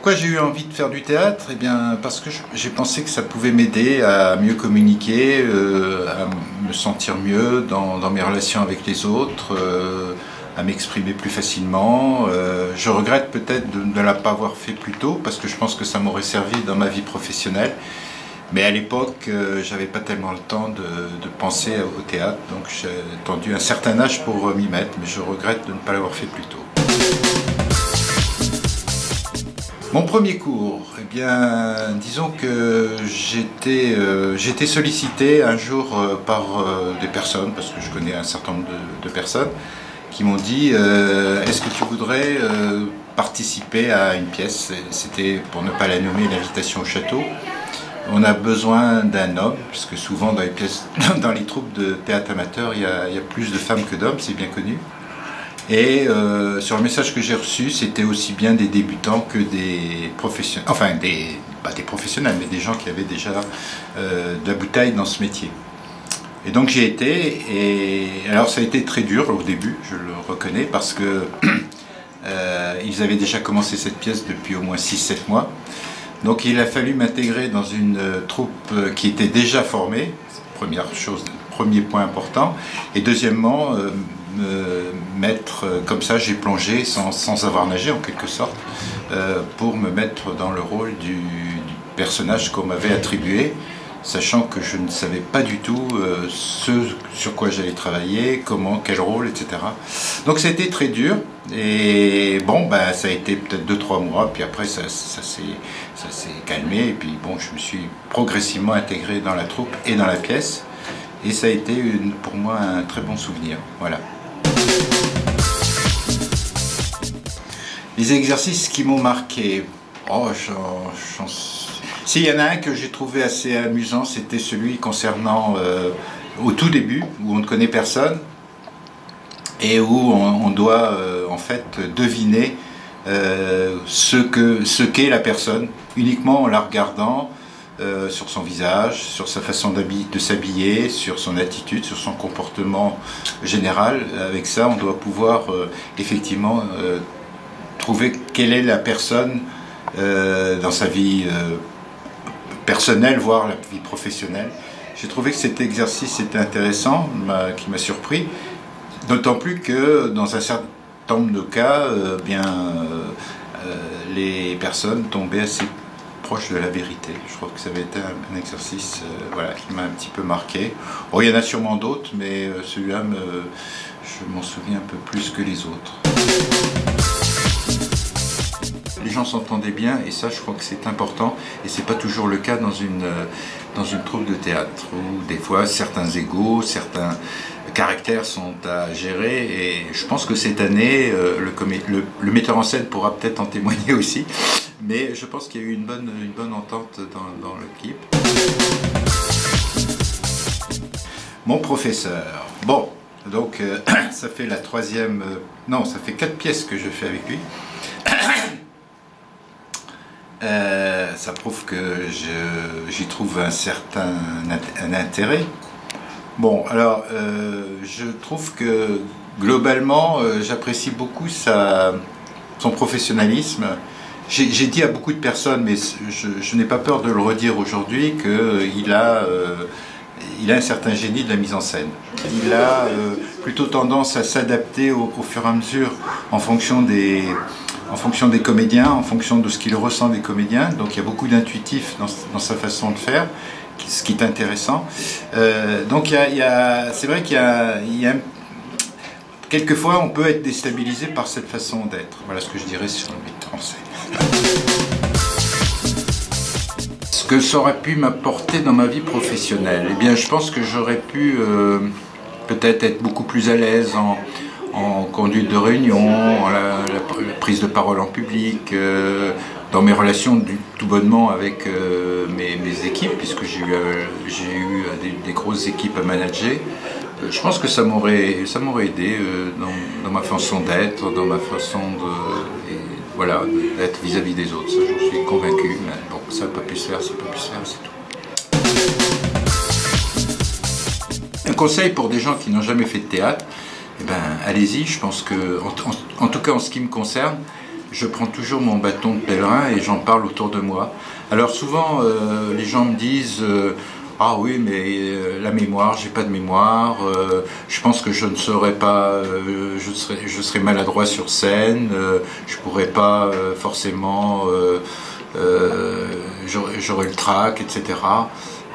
Pourquoi j'ai eu envie de faire du théâtre? Eh bien, parce que j'ai pensé que ça pouvait m'aider à mieux communiquer, à me sentir mieux dans mes relations avec les autres, à m'exprimer plus facilement. Je regrette peut-être de ne pas avoir fait plus tôt, parce que je pense que ça m'aurait servi dans ma vie professionnelle. Mais à l'époque, j'avais pas tellement le temps de penser au théâtre, donc j'ai attendu un certain âge pour m'y mettre, mais je regrette de ne pas l'avoir fait plus tôt. Mon premier cours, eh bien, disons que j'étais sollicité un jour par des personnes, parce que je connais un certain nombre de personnes, qui m'ont dit est-ce que tu voudrais participer à une pièce? C'était, pour ne pas la nommer, l'invitation au château. On a besoin d'un homme, puisque souvent dans les pièces, dans les troupes de théâtre amateur, il y a plus de femmes que d'hommes, c'est bien connu. Et sur le message que j'ai reçu, c'était aussi bien des débutants que des professionnels, enfin pas des professionnels, mais des gens qui avaient déjà de la bouteille dans ce métier. Et donc j'y ai été, et alors ça a été très dur au début, je le reconnais, parce que ils avaient déjà commencé cette pièce depuis au moins 6-7 mois. Donc il a fallu m'intégrer dans une troupe qui était déjà formée, première chose, premier point important, et deuxièmement, me mettre comme ça, j'ai plongé sans avoir nagé en quelque sorte, pour me mettre dans le rôle du personnage qu'on m'avait attribué, sachant que je ne savais pas du tout ce sur quoi j'allais travailler, comment, quel rôle, etc. Donc c'était très dur, et bon, ben, ça a été peut-être 2-3 mois, puis après ça s'est calmé, et puis bon, je me suis progressivement intégré dans la troupe et dans la pièce, et ça a été pour moi un très bon souvenir, voilà. Les exercices qui m'ont marqué, oh, s'il y en a un que j'ai trouvé assez amusant, c'était celui concernant au tout début, où on ne connaît personne, et où on doit en fait deviner ce qu'est la personne, uniquement en la regardant, sur son visage, sur sa façon de s'habiller, sur son attitude, sur son comportement général. Avec ça, on doit pouvoir effectivement trouver quelle est la personne dans sa vie personnelle, voire la vie professionnelle. J'ai trouvé que cet exercice était intéressant, qui m'a surpris, d'autant plus que dans un certain nombre de cas, les personnes tombaient assez proche de la vérité. Je crois que ça avait été un exercice voilà, qui m'a un petit peu marqué. Bon, il y en a sûrement d'autres, mais celui-là, je m'en souviens un peu plus que les autres. Les gens s'entendaient bien, et ça, je crois que c'est important, et c'est pas toujours le cas dans une troupe de théâtre, où des fois, certains égos, certains caractères sont à gérer, et je pense que cette année, le metteur en scène pourra peut-être en témoigner aussi, mais je pense qu'il y a eu une bonne entente dans l'équipe. Mon professeur. Bon, donc ça fait la troisième... non, ça fait 4 pièces que je fais avec lui. Ça prouve que j'y trouve un certain intérêt. Bon, alors, je trouve que globalement, j'apprécie beaucoup son professionnalisme. J'ai dit à beaucoup de personnes, mais je n'ai pas peur de le redire aujourd'hui, qu'il a un certain génie de la mise en scène. Il a plutôt tendance à s'adapter au fur et à mesure en fonction des comédiens, en fonction de ce qu'il ressent des comédiens. Donc il y a beaucoup d'intuitif dans sa façon de faire, ce qui est intéressant. Donc c'est vrai qu'il y a quelquefois on peut être déstabilisé par cette façon d'être. Voilà ce que je dirais sur le metteur en scène. Ce que ça aurait pu m'apporter dans ma vie professionnelle, eh bien je pense que j'aurais pu peut-être être beaucoup plus à l'aise en conduite de réunion, la prise de parole en public, dans mes relations tout bonnement avec mes équipes, puisque j'ai eu des grosses équipes à manager. Je pense que ça m'aurait aidé dans ma façon d'être, dans ma façon voilà, d'être vis-à-vis des autres. Ça, j'en suis convaincu, mais bon, ça n'a pas pu se faire, ça n'a pas pu se faire, c'est tout. Un conseil pour des gens qui n'ont jamais fait de théâtre, eh ben, allez-y, je pense que, en tout cas en ce qui me concerne, je prends toujours mon bâton de pèlerin et j'en parle autour de moi. Alors souvent, les gens me disent ah oui, mais la mémoire, j'ai pas de mémoire, je pense que je ne saurais pas, je serais maladroit sur scène, je pourrais pas forcément, j'aurais le trac, etc.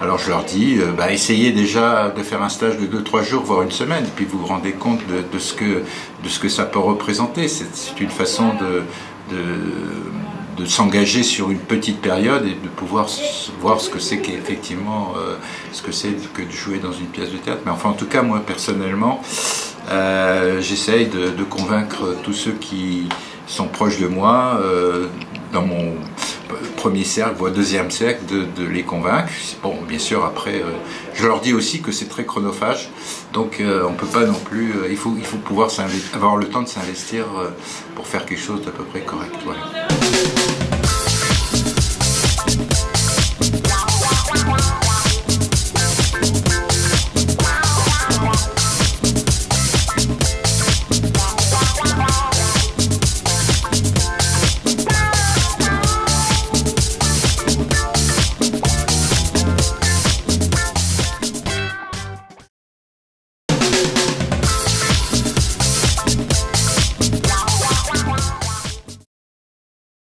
Alors je leur dis, essayez déjà de faire un stage de 2-3 jours, voire une semaine, et puis vous vous rendez compte de ce que ça peut représenter. C'est une façon de s'engager sur une petite période et de pouvoir voir ce que c'est qu'effectivement, ce que c'est que de jouer dans une pièce de théâtre. Mais enfin, en tout cas, moi personnellement, j'essaye de convaincre tous ceux qui sont proches de moi, dans mon premier cercle, voire deuxième cercle, de les convaincre. Bon, bien sûr, après, je leur dis aussi que c'est très chronophage, donc on peut pas non plus, il faut pouvoir avoir le temps de s'investir pour faire quelque chose d'à peu près correct. Voilà.